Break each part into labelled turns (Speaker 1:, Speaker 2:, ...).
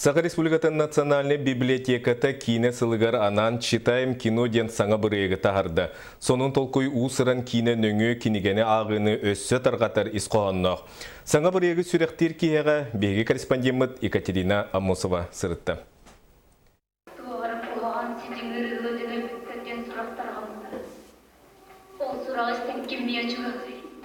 Speaker 1: Саха Республикатын национальный библиотеката кине сылыгар анан «Читаем кино» ден саңа бұрыйығы тахарды. Сонун толкуй усыран кине нөңі кинегені ағыны өссі тарғатар исқоғаннақ. Саңа бұрыйығы сүректер кейеға беги корреспондент Екатерина Амосова сырытты.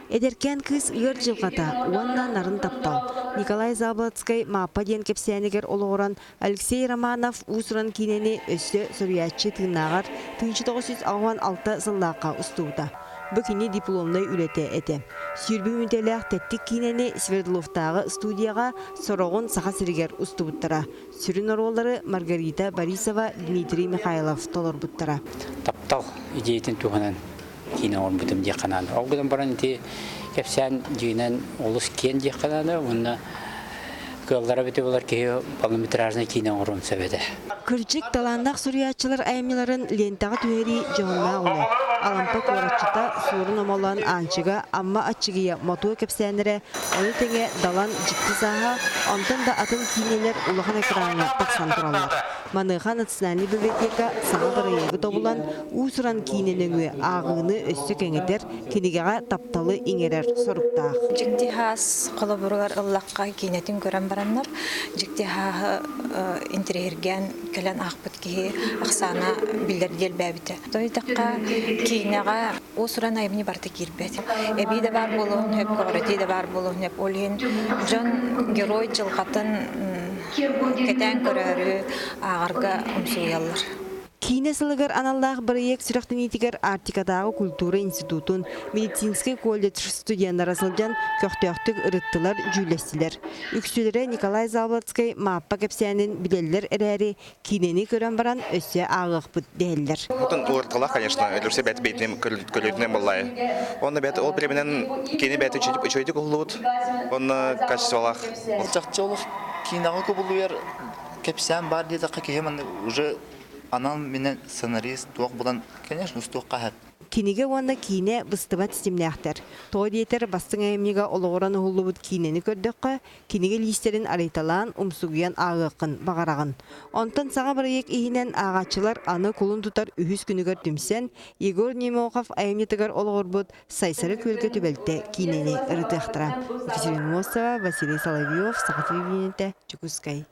Speaker 2: Эдеркен кыз ыр жылғата, уанна нарын таптал. Николай Заблоцкай мапа ден кепсәнегер олығыран Алексей Романов усыран кинені өссі сүриятчы тыңнағар 1906 сыллаққа ұстуыда. Бүкіні дипломной үлеті әті. Сүрбі мүнтеліғ тәттік кинені Свердловтағы студияға сұрағын сақа сірігер ұстуыттыра. Сүрін оролары Маргарита Борисова, Дмитрий Михайлов толыр бұттыра.
Speaker 3: Таптал идеятын туғанан кине орын бұдым декананы. Оғыдан баран те кепсән жүйінен олыс кен декананы, онына көллара бөте болар кейі балыметражны кине орын сөбеді.
Speaker 2: Кырчык таландақ сүриятчылар әймеларын лентаға түйері жоғынна олы. Алампа қорачыта сұрын омалан анчыға, амма атчығыя мотуы кепсәнірі, оны теңе далан жікті заға, онтан да атын кинелер улахан экранына тақсан тұралар. Маныған национальный библиотека саңа барайығы тобылан усыран киненіңі ағыны өсті кәңедер кенегеға тапталы иңерер сұрыптақ.
Speaker 4: Жікті хас қолабырғар ұллаққа кинетін көрен баранлар, жікті хағы интерерген кәлін ақпыт кейі ақсана білдердел бәбіті. Дойдаққа кинеға осыран айымны барты кербет. Әбей де бар болуын өп, қоғырати де бар болуын өп, олын жон герой жылғатын кетен көрәрі ағарға ұмсуялар.
Speaker 2: Кине сылыгар аналлах барыек сүрәхтенитигер Артикадағы культура институтун медицинский колледж студенттары сылжан көқтөқтік ырыттылар жүйлестілер. Үксілері Николай Заблоцкай маппа кепсәнін білелер әрәрі кинені көрен баран өссе ағық бұд дәлілер.
Speaker 5: Бұтын ұртқылақ, конечно, өлірсе бәті бәйтінен көлітінен болай. Оны бәті ол біременен кені бәті үшөйді құлуыд, оны качестволақ.
Speaker 6: Жақчолық кинаға көбілуер кепсән бар деді қакеймін уже анал менен сценарист туақ бұдан, конечно, ұстуаққа әп.
Speaker 2: Кинеге онда кине быстыбат стимляқтар. Той дейтер бастың әйімнеге олығыран ұғылы бұд кинені көрдіққа, кинеге листерін арайталан, ұмсуғиян ағықын, бағарағын. Онтан саға бір ек егінен ағачылар аны құлын тұтар үхіз күнігер түмсен, Егор Немоғав әйімнетігер олығыр бұд сайсары көлгі түбәлті кинені ұрытықтыра. Екатерина Мосова, Василий Соловьев, Сақа телевидениеті, Чукускай.